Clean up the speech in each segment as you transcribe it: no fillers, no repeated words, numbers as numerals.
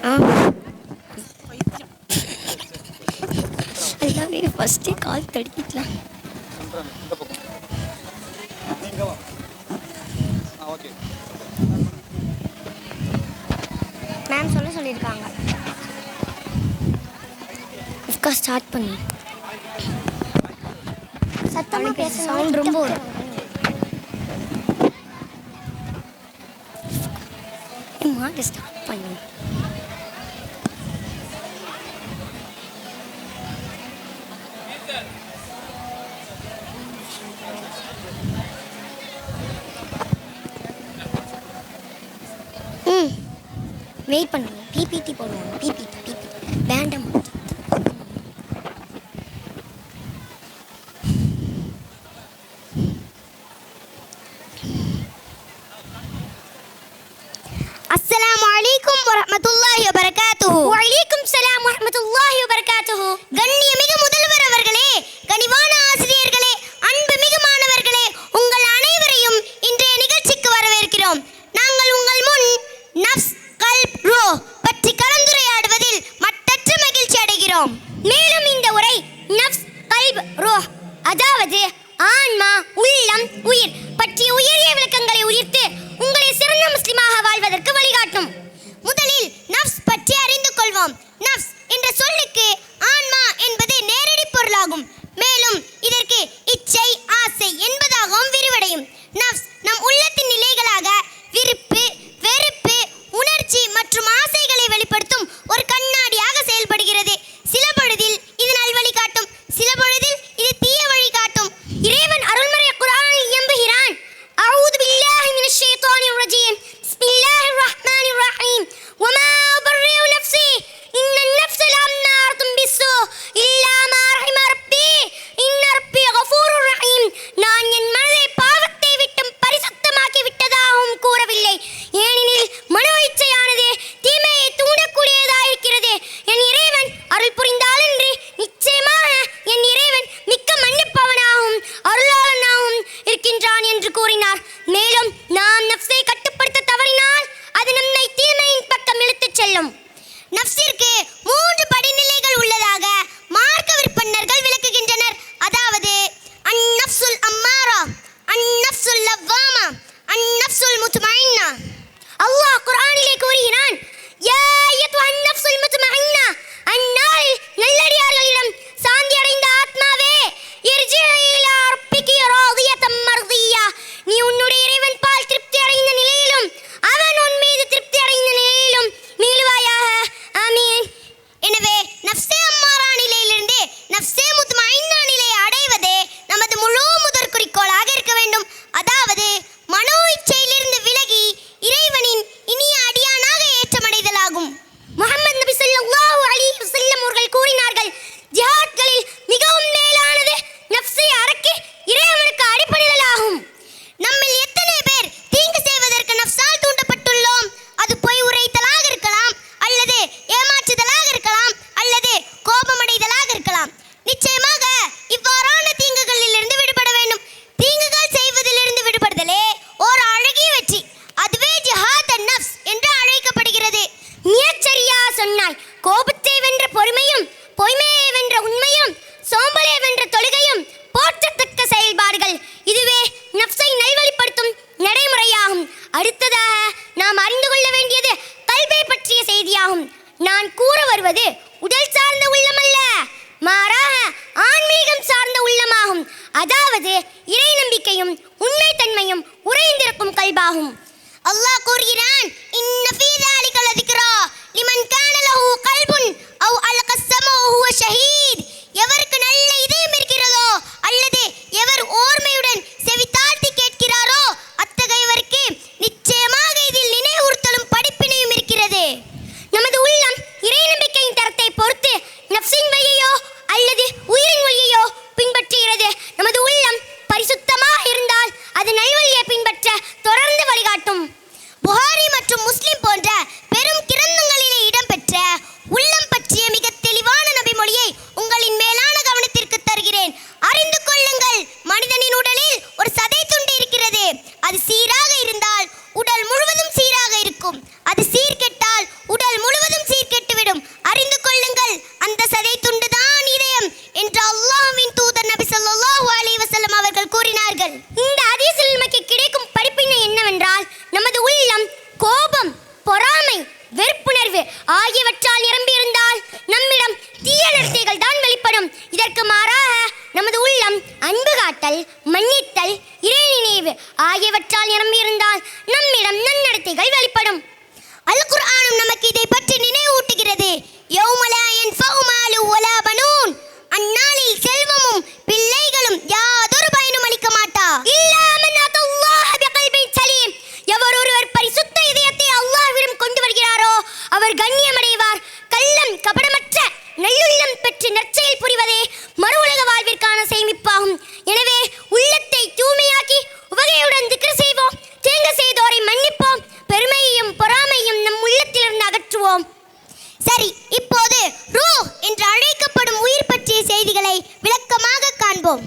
ஆ எல்லாமே ஃபஸ்ட்டே கால் தடிக்கலாம். மேம் சொல்லியிருக்காங்க. இஃப்கா ஸ்டார்ட் பண்ணு. சத்தமாக பேச சவுண்ட் ரொம்ப வரும். மாட்டு ஸ்டார்ட் பண்ணு. வெயிட் பண்ணுங்க. பிபிடி போடுவாங்க. பிபிடி வேண்டாம். அஸ்ஸலாமு அலைக்கும் வரஹ்மத்துல்லாஹி வபரகாத்துஹு. வஅலைக்கும் ஸலாம் வரஹ்மத்துல்லாஹி வபரகாத்துஹு. கண்ணியமிகு முதல்வர் அவர்களே, கனிவான ஆசிரியர்களே, அன்புமிகு மாணவர்களே, உங்கள் அனைவரையும் இன்றைய நிகழ்ச்சிக்கு வரவேற்கிறோம். நாங்கள் உங்கள் முன் நஃப்ஸ் கல்ப் ரூஹ் பற்றி கலந்துரையாடுவதில் மட்டற்ற மகிழ்ச்சி அடைகிறோம். மேலும் இந்த உரை நஃப்ஸ் கல்ப் ரூஹ், அதாவது ஆன்மா, உள்ளம், உயிர் பற்றிய உயரிய விளக்கங்களை உயிர்த்து உங்களை சிறந்த முஸ்லிமாக வாழ்வதற்கு வழிகாட்டும். முதலில் நஃப்ஸ் பற்றி அறிந்து கொள்வோம். நஃப்ஸ் என்ற சொல்லுக்கு ஆன்மா என்பது நேரடி பொருளாகும். மேலும் இதற்கு இச்சை, ஆசை என்பதாகவும் விரிவடையும். நஃப்ஸ் நம் உள்ளத்தின் நிலைகளாக விருப்பு, வெறுப்பு, உணர்ச்சி மற்றும் ஆசைகளை வெளிப்படுத்தும் ஒரு கண்ணாடியாக செயல்படுகிறது. சில பொழுதில் இது நல்வழி காட்டும், சில பொழுதில் இது தீய வழி காட்டும். இறைவன் அருள்மறை குர்ஆனில் எம்புகிறான். அஊது பில்லாஹி மினஷ் ஷைத்தானிர் ரஜீம். பிஸ்மில்லாஹிர் ரஹ்மானிர் ரஹீம். வமா உபர்ரிஉ நஃப்ஸி இன்னன் நஃப்ஸ லஅம்மாரத்துன் பிஸ்ஸூ இல்லா மா ரஹிம ரப்பி ஆகியவற்றால் நிரம்பியிருந்தால் நம்மிடம் நன்னடத்தைகள் வெளிப்படும். அல் குர்ஆனும் நமக்கு இதை பற்றி நினைவூட்டுகிறது. யௌம லா யன்ஃபஉ மாலு வலா பனூன், அந்நாளில் செல்வமும் பிள்ளைகளும் யாதொரு பயனும் அளிக்க மாட்டா. இல்லா மன் அத்தல்லாஹ பிகல்பின் சலீம், எவர் ஒருவர் பரிசுத்த இதயத்தை அல்லாஹ்விடம் கொண்டு வருகிறாரோ அவர் கண்ணியமடைவார். கள்ளம் கபடமற்ற நல்லுள்ளம் பெற்று நற்செயல் புரிவதே மறு உலக வாழ்விற்கான சேமிப்பாகும். எனவே உள்ளத்தை தூய்மையாக்கி உவகையுடன் திக்ர் செய்வோம். தீங்கு செய்தோரை மன்னிப்போம். பெருமையையும் பொறாமையும் நம் உள்ளத்திலிருந்து அகற்றுவோம். சரி, இப்போது ரூஹ் என்று அழைக்கப்படும் உயிர் பற்றிய செய்திகளை விளக்கமாக காண்போம்.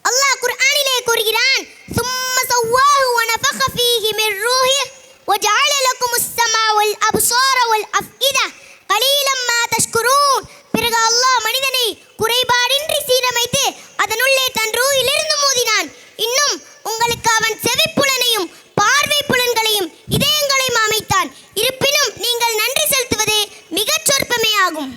அல்லாஹ் குர்ஆனிலே கூறுகிறான், சும்ம ஸவ்வாஹு வ நஃபக ஃபீஹி மின் ரூஹி வ ஜஅல லக்குமுஸ் ஸமா வல் அப்ஸார வல் அஃஇதா கலீலம் மா தஷ்குரூன். பிறகு அல்லாஹ் மனிதனை குறைபாடின்றி சீரமைத்து அதனுள்ளே தன் ரூஹிலிருந்து மோதினான். இன்னும் உங்களுக்கு அவன் செவிப்புலனையும் பார்வை புலன்களையும் இதயங்களையும் அமைத்தான். இருப்பினும் நீங்கள் நன்றி செலுத்துவது மிகச் சொற்பமே ஆகும்.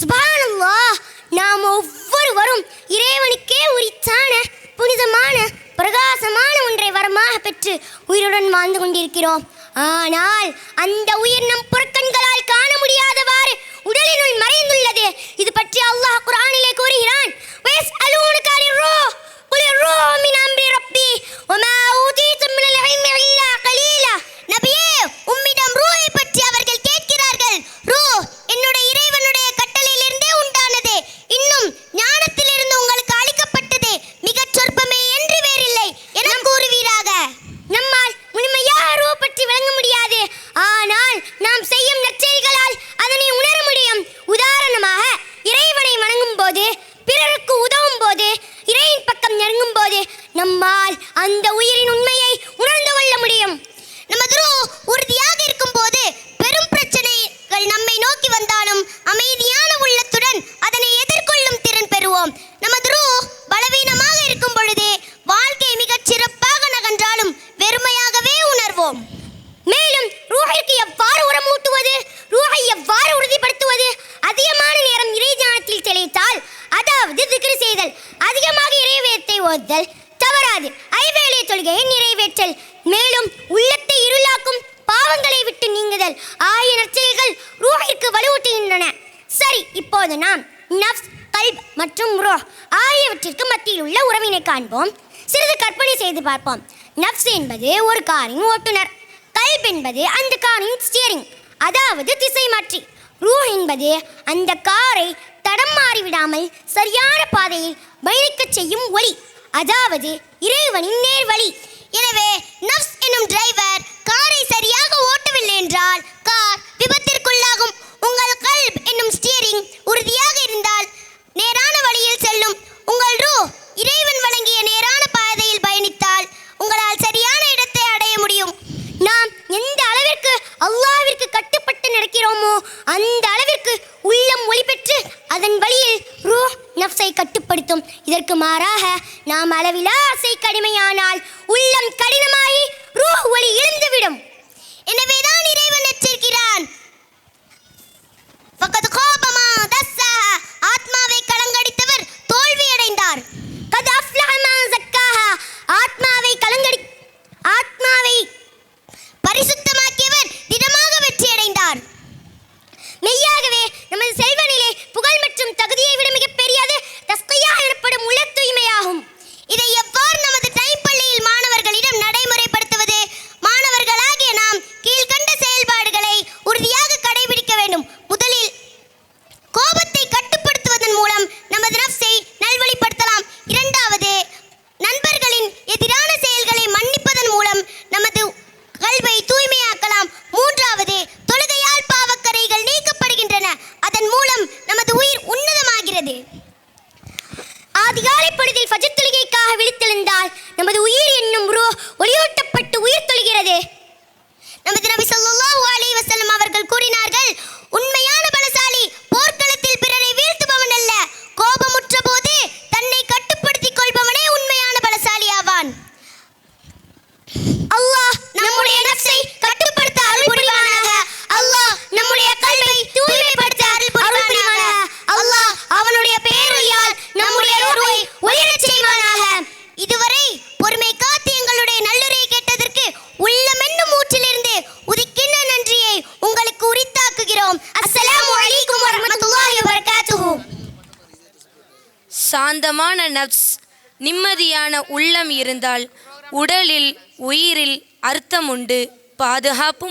சுப்ஹானல்லாஹ், நாம் ஒவ்வொருவரும் இறைவனுக்கே உரித்தான புனிதமான பிரகாசமான ஒன்றை வரமாக பெற்று உயிருடன் வாழ்ந்து கொண்டிருக்கிறோம். ஆனால் அந்த உயிர் நம் புறக்கண்களால் காண முடியாதவாறு உடலினுள் மறைந்துள்ளது. இது பற்றி அல்லாஹ் குர்ஆனிலே கூறுகிறான், வயஸ்அலூனக அனிர் ரூஹ் குல் ரூஹு மின் அம்ரி ரப்பி வமா ஊதீதும் மினல் இல்மி இல்லா கலீலா. நபியே, உம்மிடம் ரூஹை பற்றி அவர்கள் கேட்கிறார்கள். ரூஹ் என்னுடைய இறைவனுடைய கட்டளையிலிருந்தே உண்டானது. இன்னும் ஞானத்திலிருந்து உங்களுக்கு அளிக்கப்பட்டது மிகச் சொற்பமே என்று வேறில்லை என கூறுவீராக. நம்மால் முழுமையாக ரூஹ் பற்றி விளங்க முடியாது. ஆனால் நாம் செய்யும் நற்செயல்களால் அதனை உணர முடியும். உதாரணமாக, இறைவனை வணங்கும் போது, பிறருக்கு உதவும் போது, இறையின் பக்கம் நெருங்கும் போது நம்மால் அந்த உயிரின் உண்மையை உணர்ந்து கொள்ள முடியும். நமது ரூஹ் உறுதியாக இருக்கும் போது பெரும் பிரச்சனைகள் நம்மை நோக்கி வந்தாலும் அமைதியான உள்ளத்துடன் அதனை எதிர்கொள்ளும் திறன் பெறுவோம். நமது ரூஹ் பலவீனமாக இருக்கும் பொழுது வாழ்க்கை மிகச் சிறப்பாக நகன்றாலும் வெறுமையாகவே உணர்வோம். மேலும் ரூஹிற்கு எவ்வாறு உரமூட்டுவது, ரூஹை எவ்வாறு உறுதிப்படுத்துவது? அதிகமான நேரம் இறை தியானத்தில் தெளித்தால், அதாவது திக்ர் செய்தல், அதிகமாக இறைவேதத்தை ஓதுதல் தவறாது. ஐவேளை தொழுகையை நிறைவேற்றல், மேலும் உள்ளத்தை இருளாக்கும் பாவங்களை விட்டு நீங்குதல் ஆகிய நற்செயல்கள் ரூஹிற்கு வலுவூட்டுகின்றன. சரி, இப்போது நாம் நஃப்ஸ், கல்ப் மற்றும் ரூஹ் ஆகியவற்றிற்கு மத்தியில் உள்ள உறவினை காண்போம். சிறிது கற்பனை செய்து பார்ப்போம். நஃப்ஸ் என்பது ஒரு காரின் ஓட்டுநர். கல்ப் என்பது அந்த காரின் ஸ்டியரிங், அதாவது திசை மாற்றி. ரூஹ் என்பது அந்த காரை தடம் மாறிவிடாமல் சரியான பாதையில் பயணிக்கச் செய்யும் ஒளி, அதாவது இறைவனின் நேர்வழி. எனவே நஃப்ஸ் என்னும் டிரைவர் காரை சரியாக ஓட்டவில்லை என்றால் கார் விபத்திற்குள்ளாகும். உங்கள் கல்ப் என்னும் ஸ்டியரிங் உறுதியாக இருந்தால் நேரான வழியில் செல்லும். உங்கள் ரூஹ் இறைவன் வழங்கிய நேரான பாதையில் பயணித்தால் உங்களால் சரியான இடத்தை அடைய முடியும். நாம் எந்த அளவிற்கு அல்லாஹ்விற்கு கட்டுப்பட்டு நடக்கிறோமோ அந்த அளவிற்கு உள்ளம் ஒளி பெற்று அதன் வழியில் ரூஹ் நஃப்ஸை கட்டுப்படுத்தும். இதற்கு மாறாக நாம் அளவிலா ஆசைக்கு அடிமையானால் உள்ளம் கடினமாகி ரூஹ் ஒளி இழந்துவிடும். எனவேதான் இறைவன் எச்சரிக்கிறான், ஃபகத் காப மா தஸ்ஸஹா, ஆத்மாவை கலங்கடித்தவர் தோல்வியடைந்தார். கத் அஃப்லஹ மா ஸக்காஹா, ஆத்மாவை பரிசுத்தமாக்கியவர் திடமாக வெற்றியடைந்தார். மெய்யாகவே நமது செல்வனிலே புகழ் மற்றும் தகுதியை விட மிகப்பெரியது தஸ்கியா எனப்படும் உள்ள தூய்மையாகும். இதை எவ்வாறு நமது டைம் பள்ளியில் மாணவர்களிடம் நடைமுறைப்படுத்துவது? மாணவர்களாகிய நாம் கீழ்கண்ட செயல்பாடுகளை உறுதியாக கடைபிடிக்க வேண்டும். முதலில், கோபத்தை கட்டுப்படுத்துவதன் மூலம் நமது நஃப்ஸை நல்வழிப்படுத்தலாம். இரண்டாவது, நண்பர்களின் எதிரான செயல்களை மன்னிப்பதன் மூலம் நமது கல்வை தூய்மையாக்கலாம். மூன்றாவது, தொழுகையால் பாவக்கரைகள் நீக்கப்படுகின்றன. அதன் மூலம் நமது உயிர் உன்னதமாகிறது. அதிகாலை பொழுதில் ஃபஜ்ர் தொழுகைக்காக விழித்தெழுந்தால் நமது உயிர் என்னும் ரூஹ் ஒளியூட்டப்பட்டு உயிர் தொழுகிறது. நமது நபி ஸல்லல்லாஹு அலைஹி வஸல்லம் அவர்கள் கூறினார்கள், உண்மையான பலசாலி போர்க்களத்தில் பிறரை வீழ்த்துபவன் அல்ல, கோபமுற்ற போது தன்னை கட்டுப்படுத்திக் கொள்பவனே உண்மையான பலசாலி ஆவான். அல்லாஹ் நம்முடைய நஃப்ஸை கட்டுப்படுத்த அருள் புரிவானாக. அல்லாஹ் நம்முடைய கல்வை தூய்மைப்படுத்த அருள் புரிவானாக. அல்லாஹ் அவனுடைய பேரொளியால் நம்முடைய ரூஹை ஒளிரச் செய்வானாக. இதுவரை பொறுமை காத்து எங்களுடைய நல்ல சாந்தமான நப்ஸ், நிம்மதியான உள்ளம் இருந்தால் உடலில் உயிரில் அர்த்தம் உண்டு, பாதுகாப்பும்